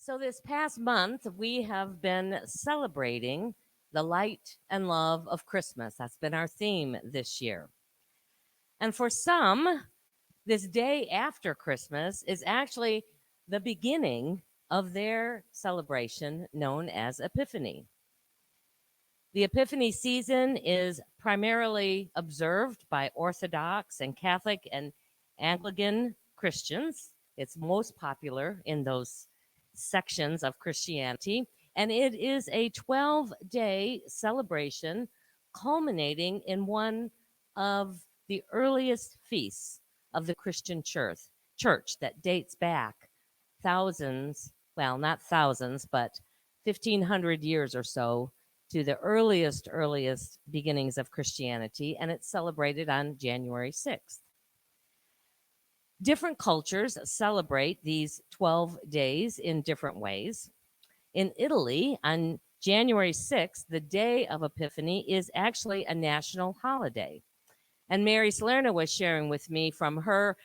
So, this past month, we have been celebrating the light and love of Christmas. That's been our theme this year. And for some, this day after Christmas is actually the beginning of their celebration known as Epiphany. The Epiphany season is primarily observed by Orthodox and Catholic and Anglican Christians. It's most popular in those sections of Christianity, and it is a 12-day celebration culminating in one of the earliest feasts of the Christian church that dates back thousands, well, not thousands, but 1500 years or so to the earliest beginnings of Christianity, and it's celebrated on January 6th. Different cultures celebrate these 12 days in different ways. In Italy, on January 6th, the day of Epiphany is actually a national holiday. And Mary Salerno was sharing with me from her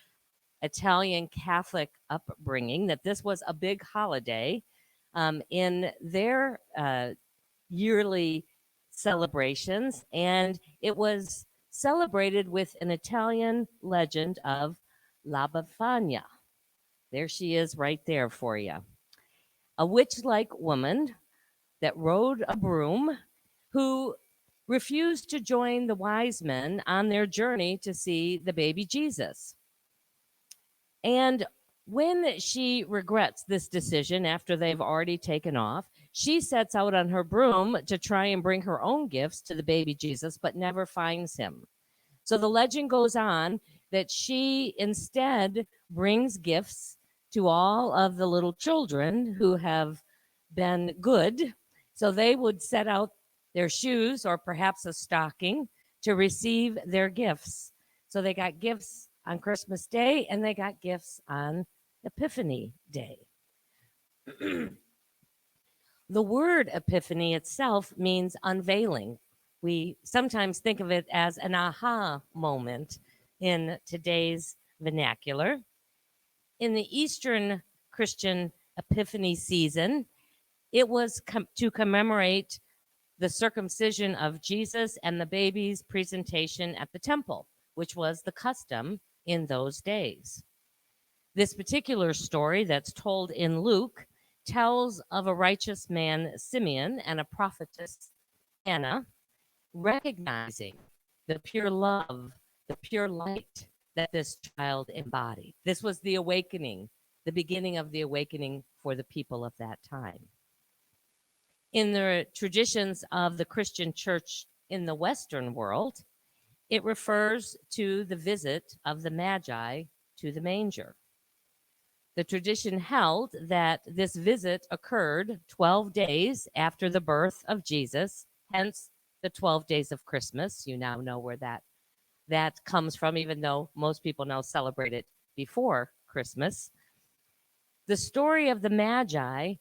Italian Catholic upbringing that this was a big holiday in their yearly celebrations, and it was celebrated with an Italian legend of La Befana. There she is right there for you. A witch like woman that rode a broom who refused to join the wise men on their journey to see the baby Jesus. And when she regrets this decision after they've already taken off, she sets out on her broom to try and bring her own gifts to the baby Jesus, but never finds him. So the legend goes on that she instead brings gifts to all of the little children who have been good. So they would set out their shoes or perhaps a stocking to receive their gifts. So they got gifts on Christmas Day and they got gifts on Epiphany Day. The word epiphany itself means unveiling. We sometimes think of it as an aha moment in today's vernacular. In the Eastern Christian Epiphany season, it was to commemorate the circumcision of Jesus and the baby's presentation at the temple, which was the custom in those days. This particular story that's told in Luke tells of a righteous man, Simeon, and a prophetess, Anna, recognizing the pure love, the pure light that this child embodied. This was the awakening, the beginning of the awakening for the people of that time. In the traditions of the Christian church in the Western world, it refers to the visit of the Magi to the manger. The tradition held that this visit occurred 12 days after the birth of Jesus, hence the 12 days of Christmas. You now know where that comes from, even though most people now celebrate it before Christmas. The story of the Magi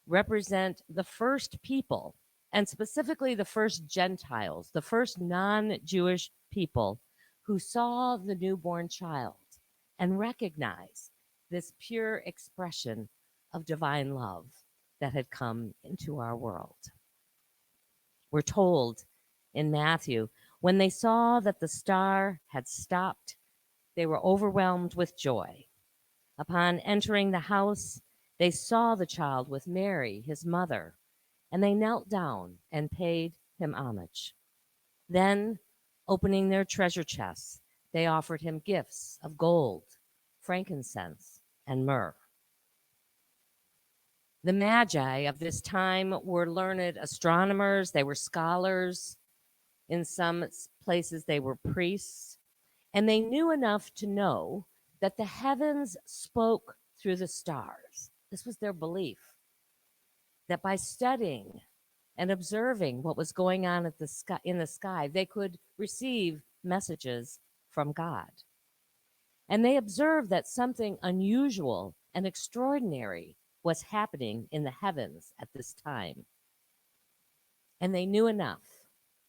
represent the first people, and specifically the first Gentiles, the first non-Jewish people who saw the newborn child and recognized this pure expression of divine love that had come into our world. We're told in Matthew, when they saw that the star had stopped, they were overwhelmed with joy. Upon entering the house, they saw the child with Mary, his mother, and they knelt down and paid him homage. Then, opening their treasure chests, they offered him gifts of gold, frankincense, and myrrh. The Magi of this time were learned astronomers, they were scholars. In some places, they were priests. And they knew enough to know that the heavens spoke through the stars. This was their belief, that by studying and observing what was going on in the sky, they could receive messages from God. And they observed that something unusual and extraordinary was happening in the heavens at this time. And they knew enough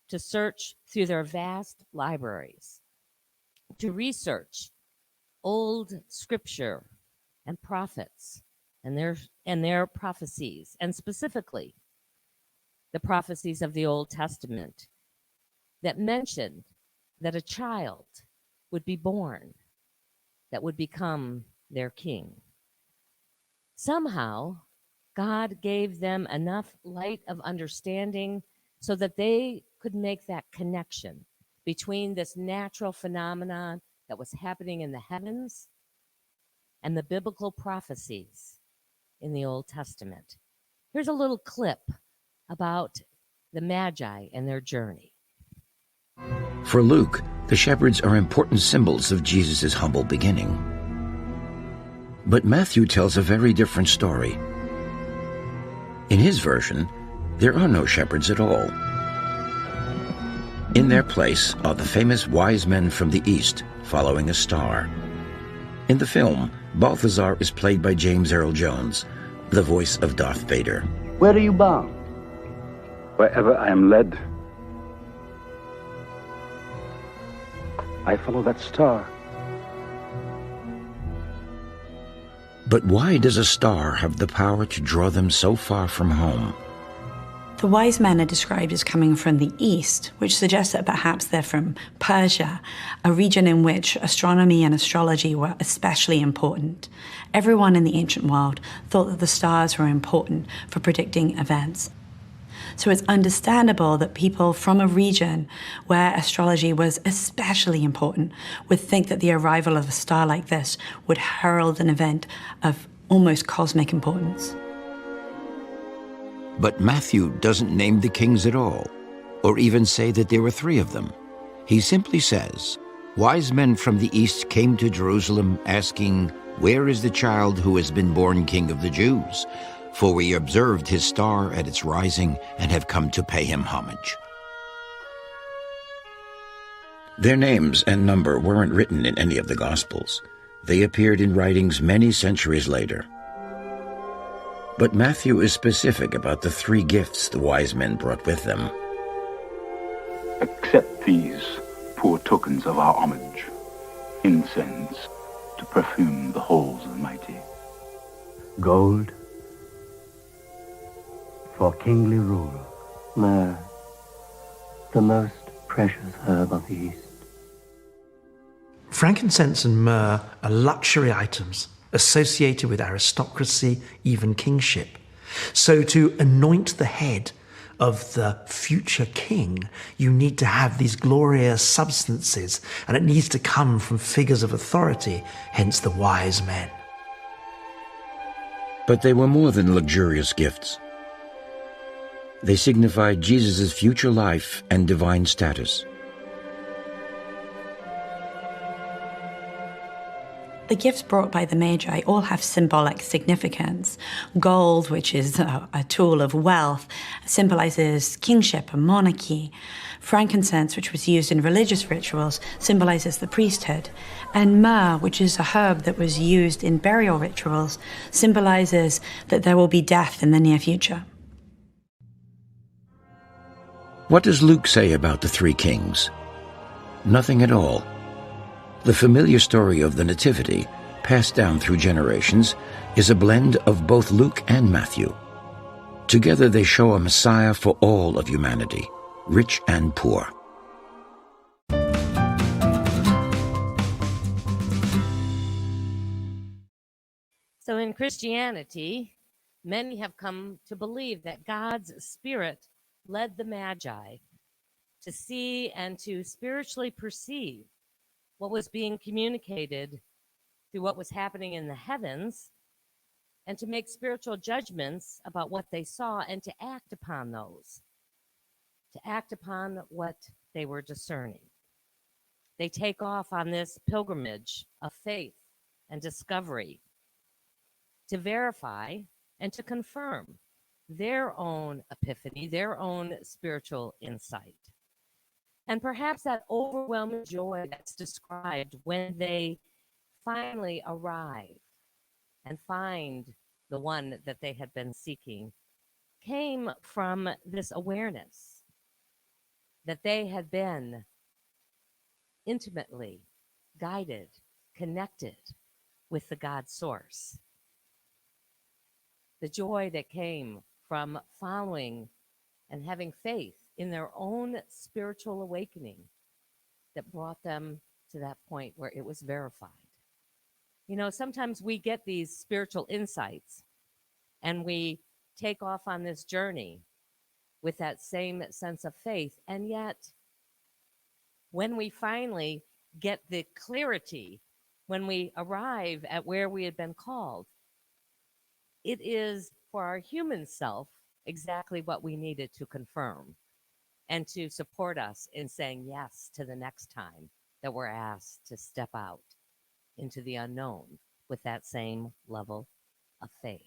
to search through their vast libraries, to research old scripture and prophets, and their prophecies, and specifically the prophecies of the Old Testament that mentioned that a child would be born that would become their king. Somehow, God gave them enough light of understanding so that they could make that connection between this natural phenomenon that was happening in the heavens and the biblical prophecies in the Old Testament. Here's a little clip about the Magi and their journey. For Luke, the shepherds are important symbols of Jesus' humble beginning. But Matthew tells a very different story. In his version, there are no shepherds at all. In their place are the famous wise men from the east following a star. In the film, Balthazar is played by James Earl Jones, the voice of Darth Vader. Where are you bound? Wherever I am led. I follow that star. But why does a star have the power to draw them so far from home? The wise men are described as coming from the east, which suggests that perhaps they're from Persia, a region in which astronomy and astrology were especially important. Everyone in the ancient world thought that the stars were important for predicting events. So it's understandable that people from a region where astrology was especially important would think that the arrival of a star like this would herald an event of almost cosmic importance. But Matthew doesn't name the kings at all, or even say that there were 3 of them. He simply says, "Wise men from the east came to Jerusalem asking, 'Where is the child who has been born King of the Jews? For we observed his star at its rising and have come to pay him homage.'" Their names and number weren't written in any of the Gospels. They appeared in writings many centuries later. But Matthew is specific about the 3 gifts the wise men brought with them. Accept these poor tokens of our homage, incense to perfume the halls of the mighty. Gold for kingly rule. Myrrh, the most precious herb of the East. Frankincense and myrrh are luxury items associated with aristocracy, even kingship. So to anoint the head of the future king, you need to have these glorious substances, and it needs to come from figures of authority, hence the wise men. But they were more than luxurious gifts. They signified Jesus' future life and divine status. The gifts brought by the Magi all have symbolic significance. Gold, which is a tool of wealth, symbolizes kingship and monarchy. Frankincense, which was used in religious rituals, symbolizes the priesthood. And myrrh, which is a herb that was used in burial rituals, symbolizes that there will be death in the near future. What does Luke say about the 3 kings? Nothing at all. The familiar story of the Nativity, passed down through generations, is a blend of both Luke and Matthew. Together they show a Messiah for all of humanity, rich and poor. So in Christianity, many have come to believe that God's Spirit led the Magi to see and to spiritually perceive what was being communicated through what was happening in the heavens, and to make spiritual judgments about what they saw and to act upon those, to act upon what they were discerning. They take off on this pilgrimage of faith and discovery to verify and to confirm their own epiphany, their own spiritual insight. And perhaps that overwhelming joy that's described when they finally arrive and find the one that they had been seeking came from this awareness that they had been intimately guided, connected with the God source. the joy that came from following and having faith in their own spiritual awakening that brought them to that point where it was verified. You know, sometimes we get these spiritual insights and we take off on this journey with that same sense of faith. And yet, when we finally get the clarity, when we arrive at where we had been called, it is for our human self exactly what we needed to confirm and to support us in saying yes to the next time that we're asked to step out into the unknown with that same level of faith.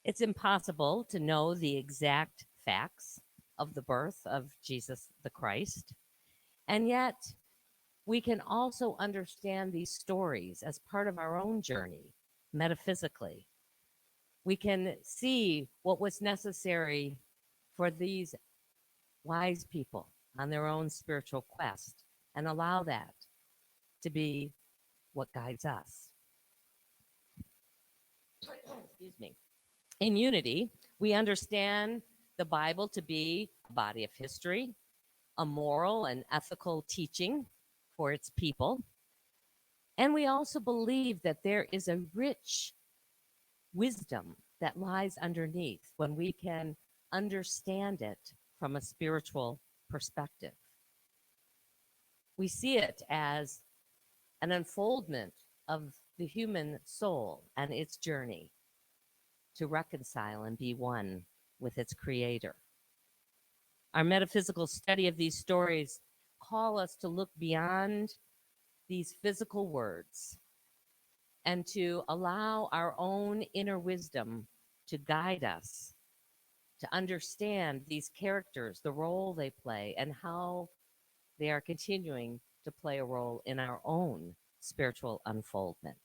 It's impossible to know the exact facts of the birth of Jesus the Christ, and yet we can also understand these stories as part of our own journey metaphysically. We can see what was necessary for these wise people on their own spiritual quest and allow that to be what guides us. Excuse me. In unity, we understand the Bible to be a body of history, a moral and ethical teaching for its people. And we also believe that there is a rich wisdom that lies underneath when we can understand it from a spiritual perspective. We see it as an unfoldment of the human soul and its journey to reconcile and be one with its creator. Our metaphysical study of these stories call us to look beyond these physical words and to allow our own inner wisdom to guide us to understand these characters, the role they play, and how they are continuing to play a role in our own spiritual unfoldment.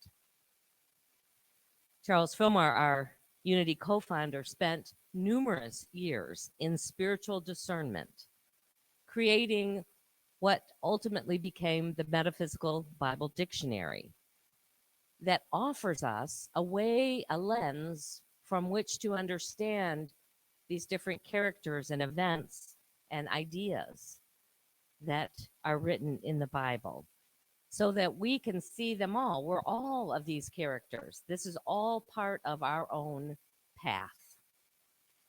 Charles Fillmore, our Unity co-founder, spent numerous years in spiritual discernment, creating what ultimately became the Metaphysical Bible Dictionary that offers us a way, a lens from which to understand these different characters and events and ideas that are written in the Bible so that we can see them all. We're all of these characters. This is all part of our own path.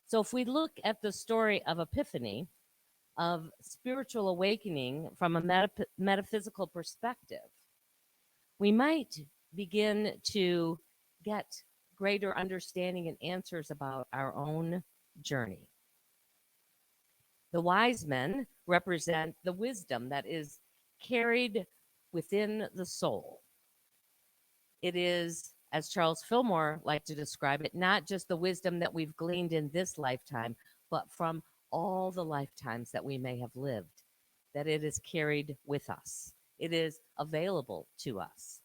So if we look at the story of Epiphany, of spiritual awakening from a metaphysical perspective, we might begin to get greater understanding and answers about our own journey. The wise men represent the wisdom that is carried within the soul. It is, as Charles Fillmore liked to describe it, not just the wisdom that we've gleaned in this lifetime, but from all the lifetimes that we may have lived, that it is carried with us. It is available to us.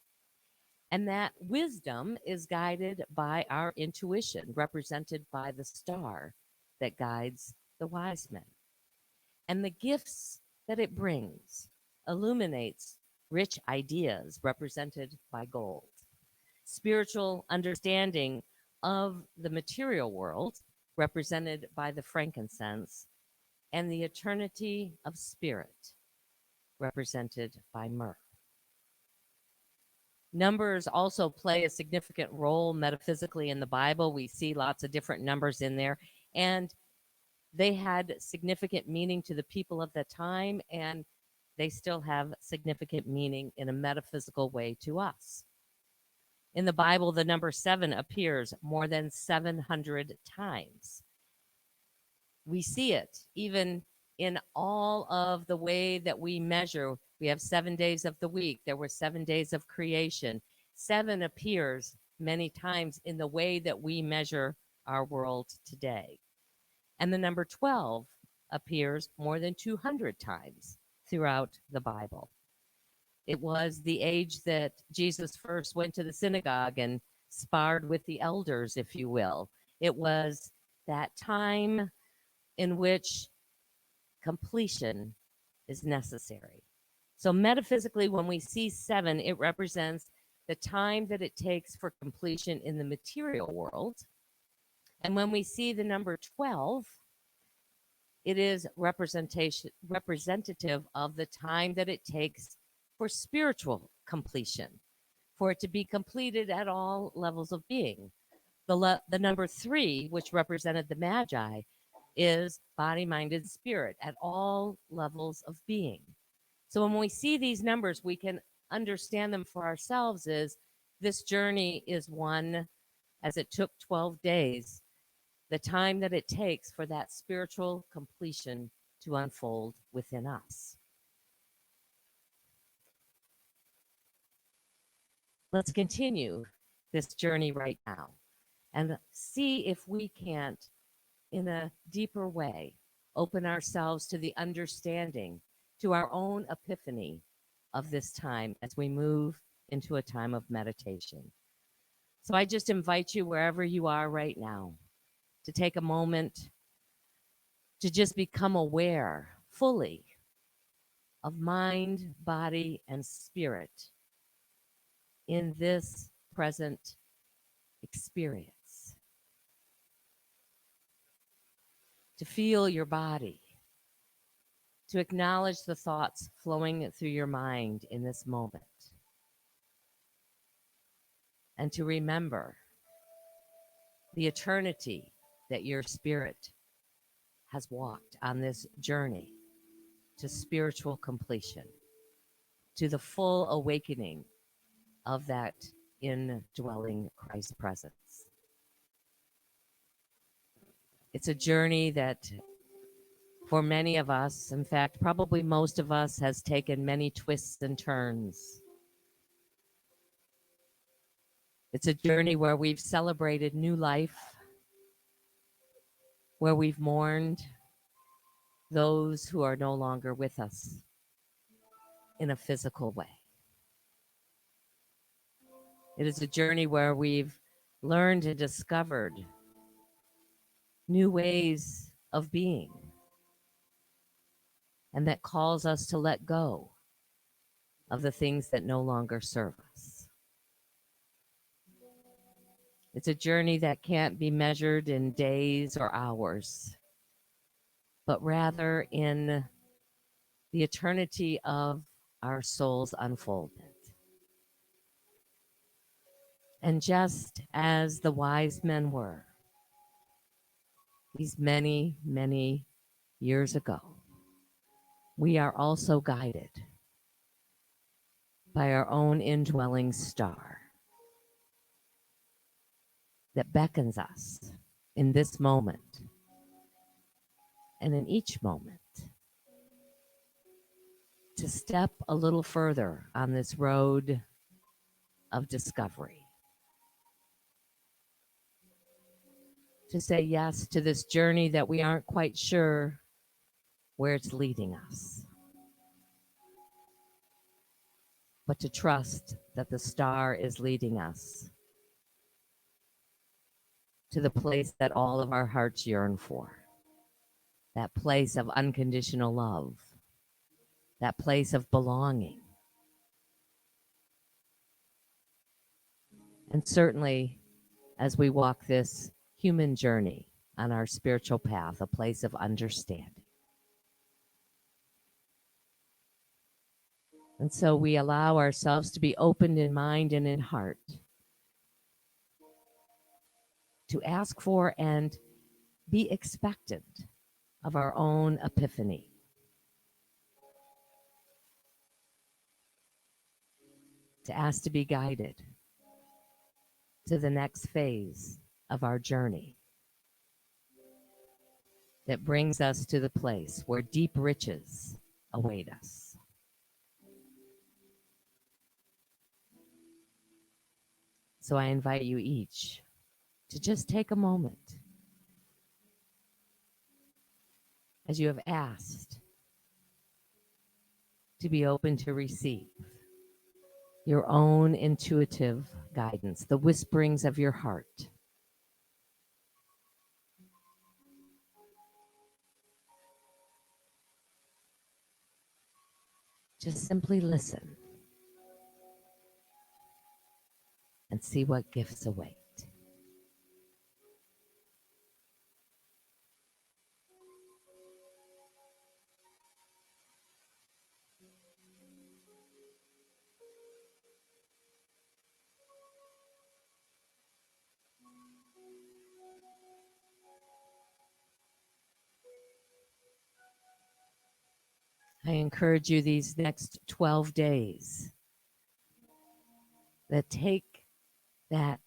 And that wisdom is guided by our intuition, represented by the star that guides the wise men. And the gifts that it brings illuminates rich ideas, represented by gold. Spiritual understanding of the material world, represented by the frankincense, and the eternity of spirit, represented by myrrh. Numbers also play a significant role metaphysically in the Bible. We see lots of different numbers in there, and they had significant meaning to the people of the time, and they still have significant meaning in a metaphysical way to us. In the Bible, the number 7 appears more than 700 times. We see it even in all of the way that we measure. We have 7 days of the week. There were 7 days of creation. 7 appears many times in the way that we measure our world today. And the number 12 appears more than 200 times throughout the Bible. It was the age that Jesus first went to the synagogue and sparred with the elders, if you will. It was that time in which completion is necessary. So metaphysically, when we see 7, it represents the time that it takes for completion in the material world. And when we see the number 12, it is representative of the time that it takes for spiritual completion, for it to be completed at all levels of being. The number 3, which represented the Magi, is body, mind, and spirit at all levels of being. So when we see these numbers, we can understand them for ourselves as this journey is one, as it took 12 days, the time that it takes for that spiritual completion to unfold within us. Let's continue this journey right now and see if we can't, in a deeper way, open ourselves to the understanding, to our own epiphany of this time as we move into a time of meditation. So I just invite you, wherever you are right now, to take a moment to just become aware fully of mind, body, and spirit in this present experience. To feel your body, to acknowledge the thoughts flowing through your mind in this moment, and to remember the eternity that your spirit has walked on this journey to spiritual completion, to the full awakening of that indwelling Christ presence. It's a journey that, for many of us, in fact, probably most of us, has taken many twists and turns. It's a journey where we've celebrated new life, where we've mourned those who are no longer with us in a physical way. It is a journey where we've learned and discovered new ways of being, and that calls us to let go of the things that no longer serve us. It's a journey that can't be measured in days or hours, but rather in the eternity of our soul's unfoldment. And just as the wise men were these many, many years ago, we are also guided by our own indwelling star that beckons us in this moment and in each moment to step a little further on this road of discovery, to say yes to this journey that we aren't quite sure where it's leading us, but to trust that the star is leading us to the place that all of our hearts yearn for, that place of unconditional love, that place of belonging. And certainly, as we walk this human journey on our spiritual path, a place of understanding. And so we allow ourselves to be opened in mind and in heart to ask for and be expectant of our own epiphany. To ask to be guided to the next phase of our journey that brings us to the place where deep riches await us. So I invite you each to just take a moment, as you have asked, to be open to receive your own intuitive guidance, the whisperings of your heart. Just simply listen. and see what gifts await. I encourage you these next 12 days that take that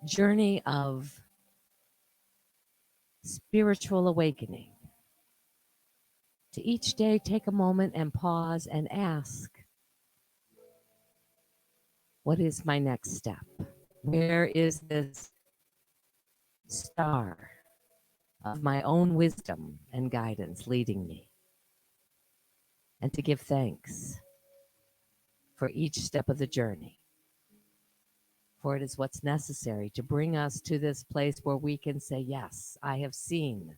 journey of spiritual awakening. To each day, take a moment and pause and ask, what is my next step? Where is this star of my own wisdom and guidance leading me? And to give thanks for each step of the journey. For it is what's necessary to bring us to this place where we can say, yes, I have seen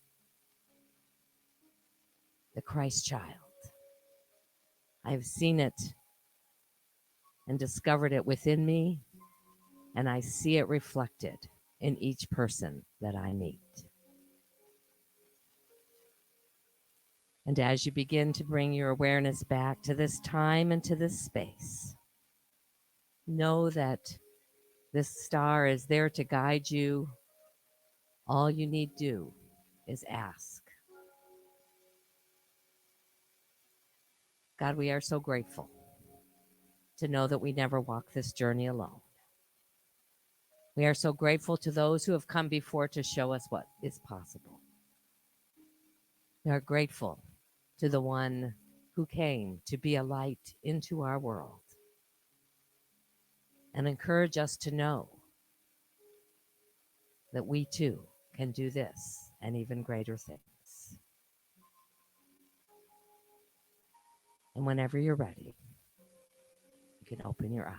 the Christ child. I have seen it and discovered it within me, and I see it reflected in each person that I meet. And as you begin to bring your awareness back to this time and to this space, know that this star is there to guide you. All you need to do is ask. God, we are so grateful to know that we never walk this journey alone. We are so grateful to those who have come before to show us what is possible. We are grateful to the one who came to be a light into our world and encourage us to know that we too can do this and even greater things. And whenever you're ready, you can open your eyes.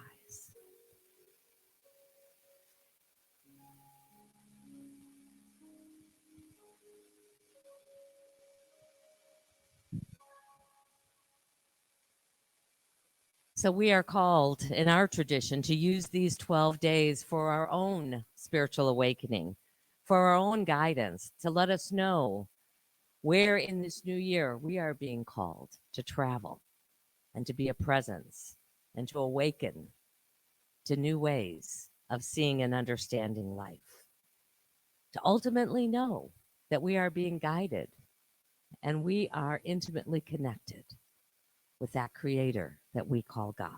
So we are called in our tradition to use these 12 days for our own spiritual awakening, for our own guidance, to let us know where in this new year we are being called to travel and to be a presence and to awaken to new ways of seeing and understanding life. To ultimately know that we are being guided and we are intimately connected with that creator that we call God.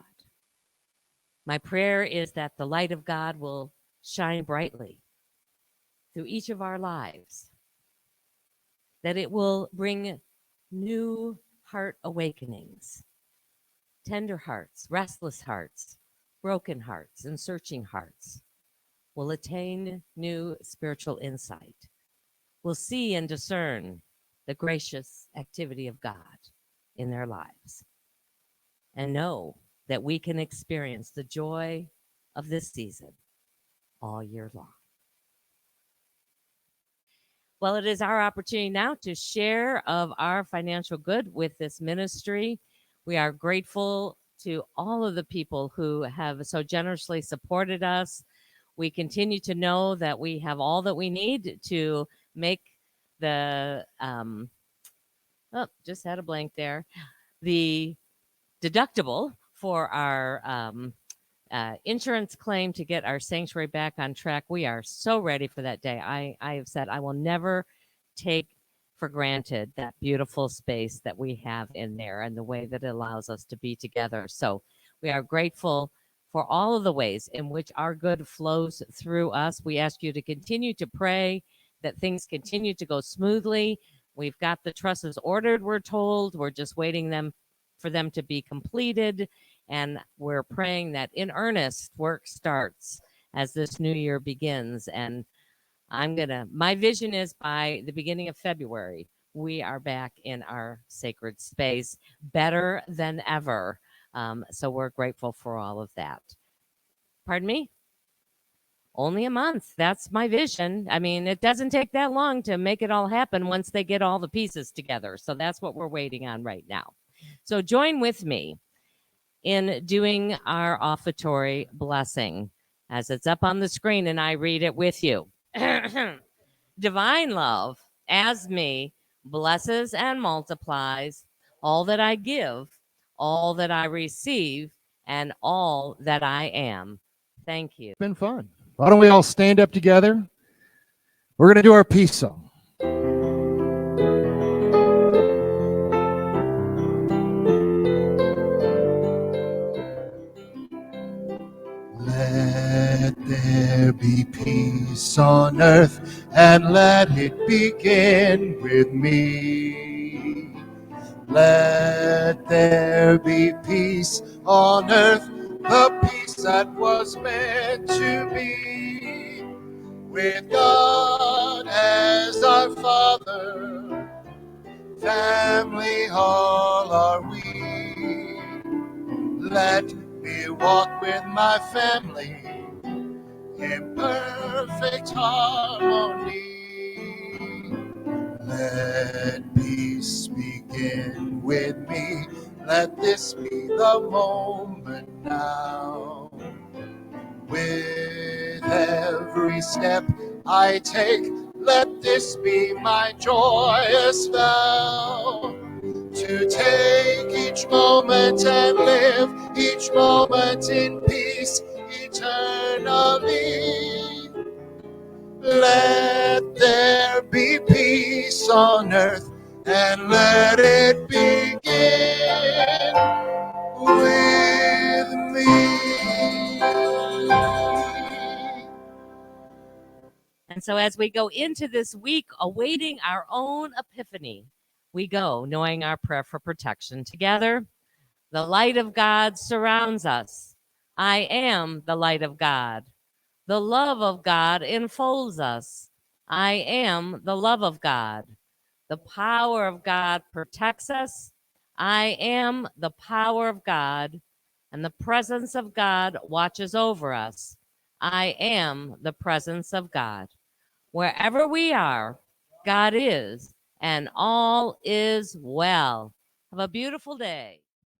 My prayer is that the light of God will shine brightly through each of our lives, that it will bring new heart awakenings, tender hearts, restless hearts, broken hearts, and searching hearts will attain new spiritual insight, will see and discern the gracious activity of God in their lives, and know that we can experience the joy of this season all year long. Well, it is our opportunity now to share of our financial good with this ministry. We are grateful to all of the people who have so generously supported us. We continue to know that we have all that we need to make the, just had a blank there, the deductible for our insurance claim to get our sanctuary back on track. We are so ready for that day. I have said I will never take for granted that beautiful space that we have in there and the way that it allows us to be together. So we are grateful for all of the ways in which our good flows through us. We ask you to continue to pray that things continue to go smoothly. We've got the trusses ordered, we're told. We're just waiting for them to be completed. And we're praying that in earnest work starts as this new year begins. And my vision is by the beginning of February, we are back in our sacred space better than ever. So we're grateful for all of that. Pardon me? Only a month. That's my vision. I mean, it doesn't take that long to make it all happen once they get all the pieces together. So that's what we're waiting on right now. So join with me in doing our offertory blessing. as it's up on the screen and I read it with you. Divine love, as me, blesses and multiplies all that I give, all that I receive, and all that I am. Thank you. Been fun. Why don't we all stand up together? We're going to do our peace song. Let there be peace on earth, and let it begin with me. Let there be peace on earth, the peace that was meant to be. With God as our Father, family all are we. Let me walk with my family in perfect harmony. Let peace begin with me. Let this be the moment now. With every step I take, let this be my joyous vow. To take each moment and live each moment in peace eternally. Let there be peace on earth, and let it begin with me. And so as we go into this week awaiting our own epiphany, we go knowing our prayer for protection together. The light of God surrounds us. I am the light of God. The love of God enfolds us. I am the love of God. The power of God protects us. I am the power of God. And the presence of God watches over us. I am the presence of God. Wherever we are, God is, and all is well. Have a beautiful day.